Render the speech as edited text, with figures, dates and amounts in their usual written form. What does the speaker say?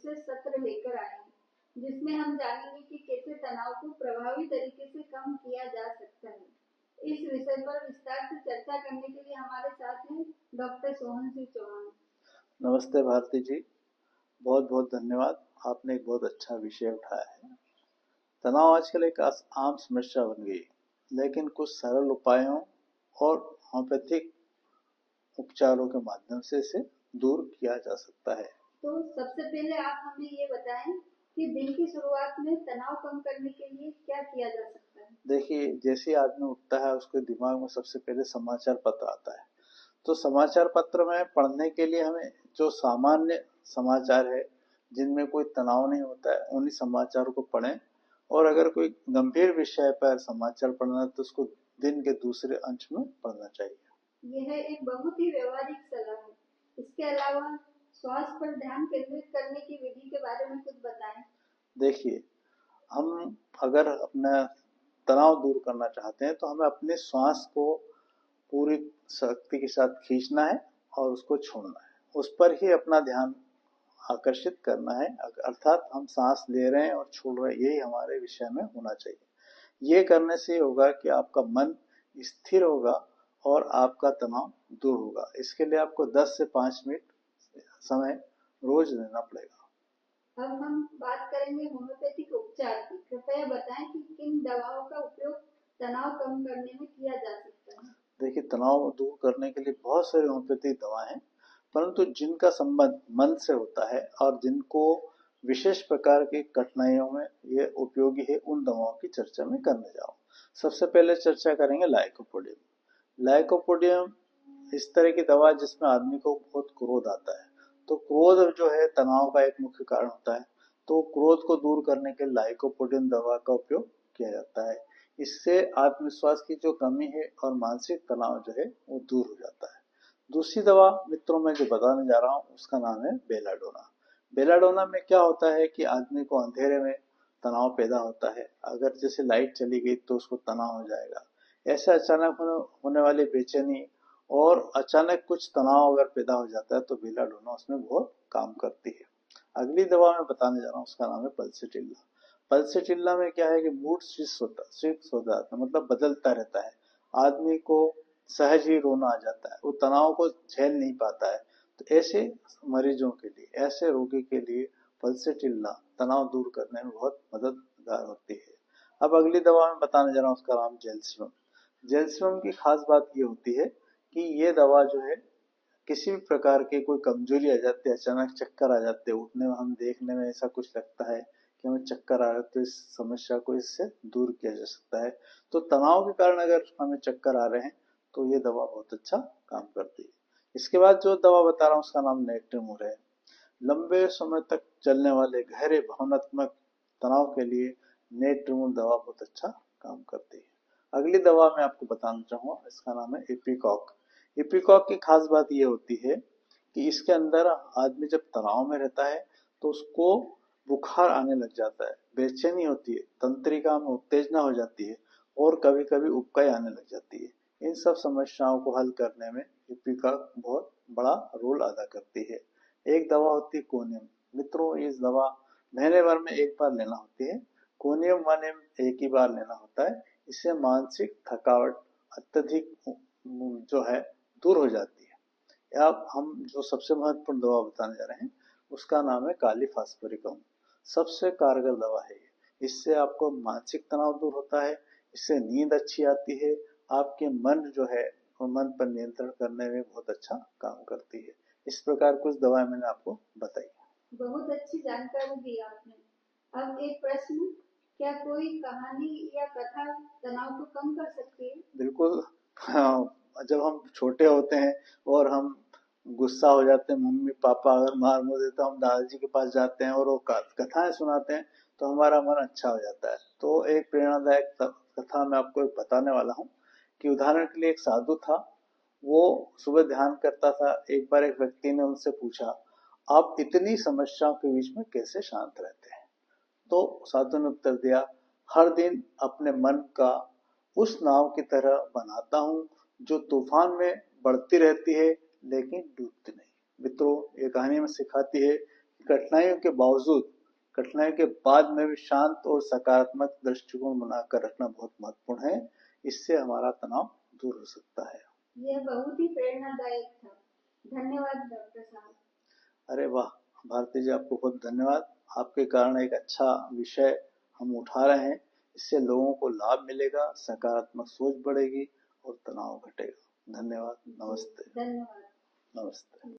विशेष सत्र लेकर आए हैं, जिसमें हम जानेंगे कि कैसे तनाव को प्रभावी तरीके से कम किया जा सकता है। इस विषय पर विस्तार से चर्चा करने के लिए हमारे साथ हैं डॉक्टर सोहन सिंह चौहान। नमस्ते भारती जी, बहुत बहुत धन्यवाद। आपने एक बहुत अच्छा विषय उठाया है। तनाव आजकल एक आम समस्या बन गई, लेकिन कुछ सरल उपायों और होम्योपैथिक उपचारों के माध्यम से इसे दूर किया जा सकता है। तो सबसे पहले आप हमें ये बताएं कि दिन की शुरुआत में तनाव कम करने के लिए क्या किया जा सकता है। देखिए, जैसे आदमी उठता है उसके दिमाग में सबसे पहले समाचार पत्र आता है, तो समाचार पत्र में पढ़ने के लिए हमें जो सामान्य समाचार है जिनमें कोई तनाव नहीं होता है उन्हीं समाचारों को पढ़ें। और अगर कोई गंभीर विषय पर समाचार पढ़ना है तो उसको दिन के दूसरे अंश में पढ़ना चाहिए। यह एक बहुत ही व्यवहारिक सलाह है। इसके अलावा स्वास्थ्य पर ध्यान केंद्रित करने की विधि के बारे में कुछ बताएं। देखिए, हम अगर अपना तनाव दूर करना चाहते हैं तो हमें अपने श्वास को पूरी शक्ति के साथ खींचना है और उसको छोड़ना है, उस पर ही अपना ध्यान आकर्षित करना है। अर्थात हम सांस ले रहे हैं और छोड़ रहे हैं, यही हमारे विषय में होना चाहिए। ये करने से होगा कि आपका मन स्थिर होगा और आपका तनाव दूर होगा। इसके लिए आपको 10 से 5 मिनट समय रोज देना पड़ेगा। अब हम बात करेंगे होम्योपैथिक उपचार की। कृपया बताएं कि किन दवाओं का उपयोग तनाव कम करने में किया जा सकता है। देखिए, तनाव दूर करने के लिए बहुत सारी होम्योपैथिक दवाएं हैं, परंतु जिनका संबंध मन से होता है और जिनको विशेष प्रकार की कठिनाइयों में ये उपयोगी है, उन दवाओं की चर्चा में करने जाऊँ। सबसे पहले चर्चा करेंगे लाइकोपोडियम। लाइकोपोडियम इस तरह की दवा जिसमें आदमी को बहुत क्रोध आता है, तो क्रोध जो है तनाव का एक मुख्य कारण होता है, तो क्रोध को दूर करने के लाइकोपोडियम दवा का उपयोग किया जाता है। इससे आत्मविश्वास की जो कमी है और मानसिक तनाव जो है वो दूर हो जाता है। दूसरी दवा मित्रों मैं जो बताने जा रहा हूँ उसका नाम है बेलाडोना। बेलाडोना में क्या होता है कि आदमी को अंधेरे में तनाव पैदा होता है, अगर जैसे लाइट चली गई तो उसको तनाव हो जाएगा। ऐसे अचानक होने वाली बेचैनी और अचानक कुछ तनाव अगर पैदा हो जाता है तो बेलाडोना उसमें बहुत काम करती है। अगली दवा मैं बताने जा रहा हूँ उसका नाम है पल्सीटिल्ला। पल्सीटिल्ला में क्या है कि मूड स्विच होता है, मतलब बदलता रहता है। आदमी को सहज ही रोना आ जाता है, वो तनाव को झेल नहीं पाता है। तो ऐसे मरीजों के लिए, ऐसे रोगी के लिए पल्सीटिल्ला तनाव दूर करने में बहुत मददगार होती है। अब अगली दवा मैं बताने जा रहा हूँ उसका नाम जेल्सियम। जेल्सियम की खास बात ये होती है कि ये दवा जो है किसी भी प्रकार की कोई कमजोरी आ जाती है, अचानक चक्कर आ जाते हैं, उठने में हम देखने में ऐसा कुछ लगता है कि हमें चक्कर आ रहा है, तो इस समस्या को इससे दूर किया जा सकता है। तो तनाव के कारण अगर हमें चक्कर आ रहे हैं तो ये दवा बहुत अच्छा काम करती है। इसके बाद जो दवा बता रहा हूँ उसका नाम नेट्रिमूर है। लंबे समय तक चलने वाले गहरे भावनात्मक तनाव के लिए नेट्रिमूर दवा बहुत अच्छा काम करती है। अगली दवा मैं आपको बताना चाहूँगा, इसका नाम है इपिकॉक। इपिकॉक की खास बात ये होती है कि इसके अंदर आदमी जब तनाव में रहता है तो उसको बुखार आने लग जाता है, बेचैनी होती है, तंत्रिका में उत्तेजना हो जाती है और कभी कभी उबकाई आने लग जाती है। इन सब समस्याओं को हल करने में इपिकॉक बहुत बड़ा रोल अदा करती है। एक दवा होती है कोनियम। मित्रों, इस दवा महीने भर में एक बार लेना होती है। कोनियम 1 ml एक ही बार लेना होता है। इससे मानसिक थकावट अत्यधिक जो है दूर हो जाती है। अब हम जो सबसे महत्वपूर्ण दवा बताने जा रहे हैं उसका नाम है काली फास्फोरिकम। सबसे कारगर दवा है ये। इससे आपको मानसिक तनाव दूर होता है, इससे नींद अच्छी आती है, आपके मन जो है वो मन पर नियंत्रण करने में बहुत अच्छा काम करती है। इस प्रकार कुछ दवाएं मैंने आपको बताई। बहुत अच्छी जानकारी दी आपने। अब एक प्रश्न, क्या कोई कहानी या कथा तनाव को कम कर सकती है? बिल्कुल। हाँ, जब हम छोटे होते हैं और हम गुस्सा हो जाते हैं, मम्मी पापा अगर मार मुँह देते हम दादाजी के पास जाते हैं और वो कथाएं सुनाते हैं तो हमारा मन अच्छा हो जाता है। तो एक प्रेरणादायक कथा मैं आपको बताने वाला हूँ कि उदाहरण के लिए एक साधु था, वो सुबह ध्यान करता था। एक बार एक व्यक्ति ने उनसे पूछा, आप इतनी समस्याओं के बीच में कैसे शांत रहते हैं? तो साधु ने उत्तर दिया, हर दिन अपने मन का उस नाव की तरह बनाता हूँ जो तूफान में बढ़ती रहती है लेकिन डूबती नहीं। मित्रों, ये कहानी में सिखाती है कठिनाइयों के बावजूद, कठिनाइयों के बाद में भी शांत और सकारात्मक दृष्टिकोण बनाकर रखना बहुत महत्वपूर्ण है। इससे हमारा तनाव दूर हो सकता है। यह बहुत ही प्रेरणादायक था। धन्यवाद डॉक्टर साहब। अरे वाह भारती जी, आपको बहुत धन्यवाद। आपके कारण एक अच्छा विषय हम उठा रहे हैं, इससे लोगों को लाभ मिलेगा, सकारात्मक सोच बढ़ेगी और तनाव घटेगा। धन्यवाद। नमस्ते। धन्यवाद। नमस्ते।